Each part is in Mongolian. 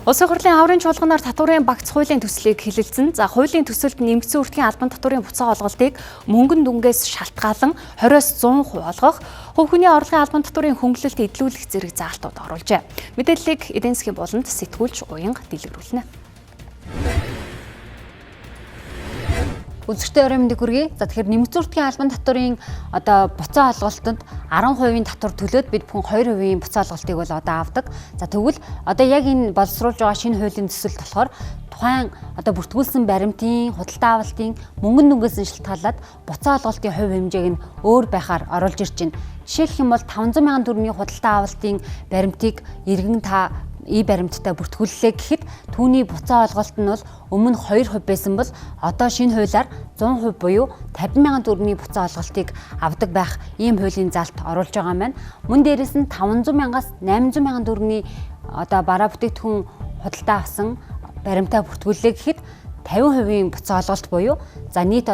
Улсын хурлын аврын чуулганаар татварын багц хуулийн төслийг хэлэлцэн. За хуулийн төсөлд нэмэгдсэн үртгийн албан татварын буцаа олголтыг мөнгөн дүнгээс шалтгаалan 20-100% олгох, хувь хүний орлогын албан татварын хөнгөлөлт эдлүүлэх зэрэг заалтууд оруулжээ. Мэдээллийг эдийн засгийн болонд сэтгүүлч Уянга дэлгэрүүлнэ. Үзэгчтэй орой мэндийг хүргэе. За тэгэхээр нэмэгдсэн үртгийн албан татварын буцаа олголтод 10% татвар төлөөд бид бүхэн 2% буцаа олголтыг бол авдаг. За тэгвэл яг энэ боловсруулж байгаа шинэ хуулийн төсөлд болохоор тухайн бүртгүүлсэн баримтын, худалдаа авалтын мөнгөн дүнгээс нь шалтгаалаад буцаа олголтын хувь хэмжээг нь өөр байхаар оруулж ирж байна. Жишээлх юм бол 500 мянган төгрөгийн худалдаа авалтын баримтыг иргэн та баримттай бүртгүүллээ гэхэд түүний буцаа олголт нь бол өмнө 2% байсан бол одоо шинэ хуулиар 100% буюу 50 мянган төгрөгийн буцаа олголтыг авдаг байх ийм хуулийн заалт оруулж байгаа маань. Мөн дээрээс нь 500 мянгаас 800 мянган төгрөгийн бараа бүтээгдэхүүн худалдаа авсан баримтаа бүртгүүллээ гэхэд 50% буцаа олголт буюу за нийт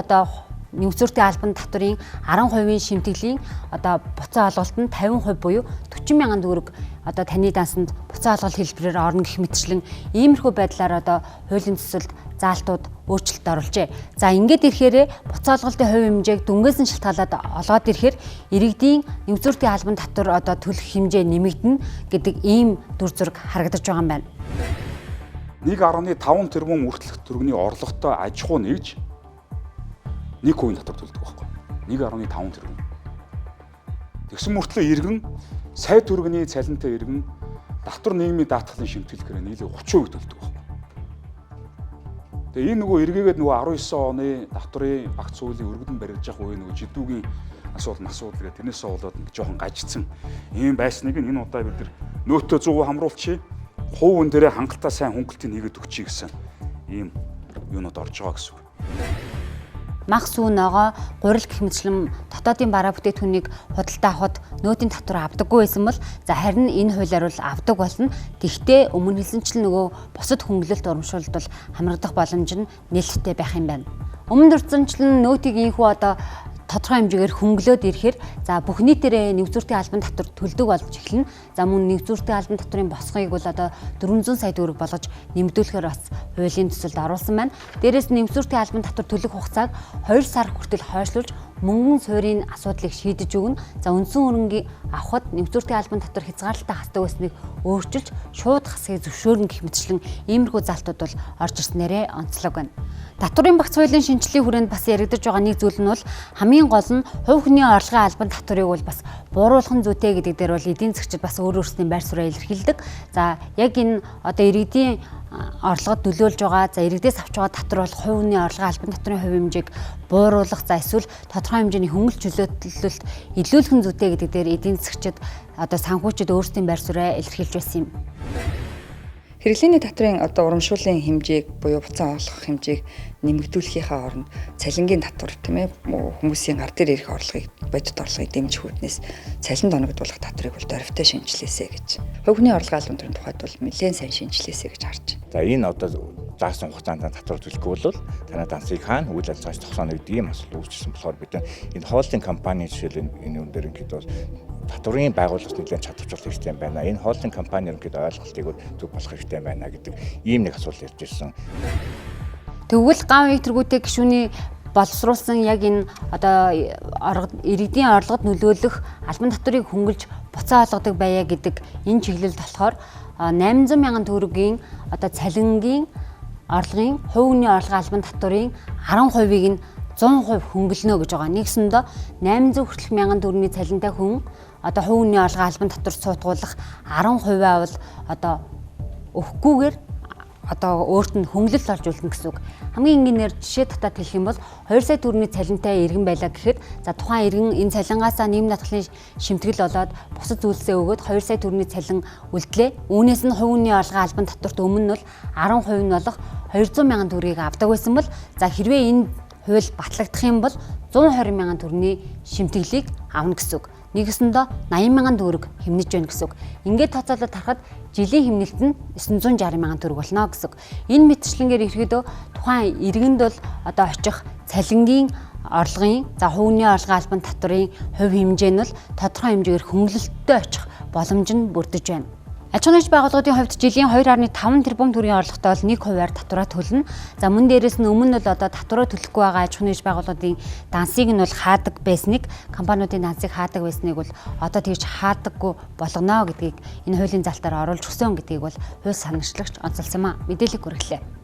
нэмэгдсэн үртгийн албан татварын 10% шимтгэлийн буцаа олголт нь 50% буюу 40 мянган төгрөг таны дансанд буцаа олголт хэлбэрээр орно гэх мэтчлэн иймэрхүү байдлаар хуулийн төсөлд заалтууд өөрчлөлт оруулжээ. За ингээд ирэхээр буцаа олголтын хувь хэмжээг дүнгээс нь шалтгаалаад олгоод ирэхээр иргэдийн нэмэгдсэн үртгийн албан татвар төлөх хэмжээ нэмэгдэнэ гэдэг ийм дүр зураг харагдаж байгаа юм байна. 1.5 тэрбум хүртэлх төгрөгийн орлоготой аж ахуй нэгж 1% татвар төлдөг байхгүй. 1.5 тэрбум. Тэгсэн мөртлөө иргэн сая төгрөгийн цалинтай иргэн татвар нийгмийн даатгалын шимтгэлээр нийлээ 30% төлдөг байхгүй. Тэгээ энэ эргээгээд 19 оны татварын багц хуулийн өргөдөн барьж явах үе жидүүгийн асуудал гэх тэрнээсээ болоод жоохон гажицсан ийм байсныг энэ удаа бид нар нөөтөө 100% хамруулчих, хувийн дээрээ хангалттай сайн хөнгөлтийг хийгээд өгчий гэсэн ийм юунод орж байгаа гэсэн үг. Мах сүү ногоо, гурил гэх мэтчлэн дотоодын бараа бүтээгдэхүүнийг худалдаа авахд нөөтийн татвар авдаггүй байсан бол харин энэ хуулиар бол авдаг болно. Гэхдээ өмнө хэлсэнчлэн бусад хөнгөлөлт урамшуулалт бол хамрагдах боломж нь нээлттэй байх юм байна. Өмнө дурдсанчлан нөөтийг ийхүү тодорхой хэмжээгээр хөнгөлөөд ирэхээр за бүх нийтээрээ нэмэгдсэн үртгийн албан татвар төлдөг болж эхэлнэ. За мөн нэмэгдсэн үртгийн албан татварын босгоёг бол 400 сая төгрөг болгож нэмэгдүүлэхээр бас хуулийн төсөлд оруулсан байна. Дээрээс нь нэмэгдсэн үртгийн албан татвар төлөх хугацааг 2 сар хүртэл хойшлуулж мөнгөн суурийн асуудлыг шийдэж өгнө. За үндсэн хөрөнгийг авахд нэмэгдсэн үртгийн албан татвар хязгаарлалтаа хасдаг байсныг өөрчилж шууд хасахыг зөвшөөрнө гэх мэтчлэн иймэрхүү залтууд бол орж ирснээрээ онцлог байна. Татварын багц хуулийн шинжилгээ хүрээнд бас яригдж байгаа нэг зүйл нь бол хамгийн гол нь хувь хүний орлогын албан татварыг бол бас бууруулах нь зүйтэй гэдэг дээр бол эдийн засгчид бас өөрсдийн байр сууриа илэрхийлдэг. За яг энэ иргэдийн орлогод нөлөөлж байгаа иргэдээс авч байгаа татвар бол хувь хүний орлогын албан татварын хувь хэмжээг бууруулах эсвэл тодорхой хэмжээний хөнгөлөлт чөлөөтөлөлт илүүлэх нь зүйтэй гэдэг дээр эдийн засгчид санхүүчид өөрсдийн байр сууриа илэрхийлж байсан юм. Хэрэглээний татварын урамшууллын хэмжээг буюу буцаа олгох хэмжээг нэмэгдүүлэхийнхээ оронд цалингийн татвар хүмүүсийн гар дээр ирэх орлогыг бодит орлогыг дэмжих үүднээс цалинд оногдуулах татварыг бол дөрвтэй шинжилээсэй гэж. Хувь хүний орлогын албан татварын тухайд бол нэлээд сайн шинжилээсэй гэж харж байна. За энэ заасан хугацаанд татвар төлөхгүй бол танай дансыг хаана үйл ажиллагаач тогсооно гэдэг ийм асуудал үүсчихсэн болохоор бид энэ хооллын компани жишээл энэ үн дээр ингээд татварын байгууллагч нэлээд чадварчлах хэрэгтэй юм байна. Энэ хооллын компани ингээд ойлголтыг төв болох хэрэгтэй байна гэдэг ийм нэг асуудал ирж ирсэн. Тэгвэл гав электргүүтэй гишүүний боловсруулсан яг энэ иргэдийн орлогод нөлөөлөх албан татварыг хөнгөлж буцаа олгодог байя гэдэг энэ чиглэлд болохоор 800 мянган төгрөгийн цалингийн орлогын хувь хүний орлогын албан татварын 10%-ийг нь 100% хөнгөлнө гэж байгаа. Нэгсэндээ 800 хүртэлх мянган төгрөгийн цалинтай хүн хувь хүний орлогын албан татвар суудгуулах 10% бол өгөхгүйгээр өөрт нь хөнгөлөлт олж үлдэнэ гэсэн үг. Хамгийн энгийнээр жишээ татаад хэлэх юм бол 2 сая төгрөгийн цалинтай иргэн байлаа гэхэд за тухайн иргэн энэ цалингаасаа нийгэм даатгалын шимтгэл болоод бусад зүйлсээ өгөөд 2 сая төгрөгийн цалин үлдлээ. Үүнээс нь хувь хүний орлогын албан татварт өмнө нь бол 10% нь болох 200 мянган төгрөгийг авдаг байсан бол за хэрвээ энэ хууль батлагдах юм бол 120 мянган төгрөгийн шимтгэлийг авна гэсэн үг. Нэгэсэндээ 80 мянган төгрөг хэмнэж байна гэсэн үг. Ингээд тооцоолоод харахад жилийн хэмнэлт нь 960 мянган төгрөг болно гэсэн үг. Энэ мэтчлэнгээр ирэхэд тухайн иргэнд бол очих цалингийн орлогын хувийн орлогын албан татварын хувь хэмжээ нь бол тодорхой хэмжээгээр хөнгөлөлттэй очих боломж нь бүрдэж байна. Аж ахуйн нэгж байгууллагуудын хувьд жилийн 2.5 тэрбум төгрөгийн орлоготой бол 1%-аар татвараа төлнө. За мөн дээрээс нь өмнө нь бол одоо татвараа төлөхгүй байгаа аж ахуйн нэгж байгууллагуудын дансыг нь бол хаадаг байсныг, компаниудын дансыг хаадаг байсныг бол одоо тэгж хаадаггүй болгоно гэдгийг энэ хуулийн залтаар оруулж өгсөн гэдгийг бол хууль санагчлагч онцолсон маа. Мэдээлэл хүргэлээ.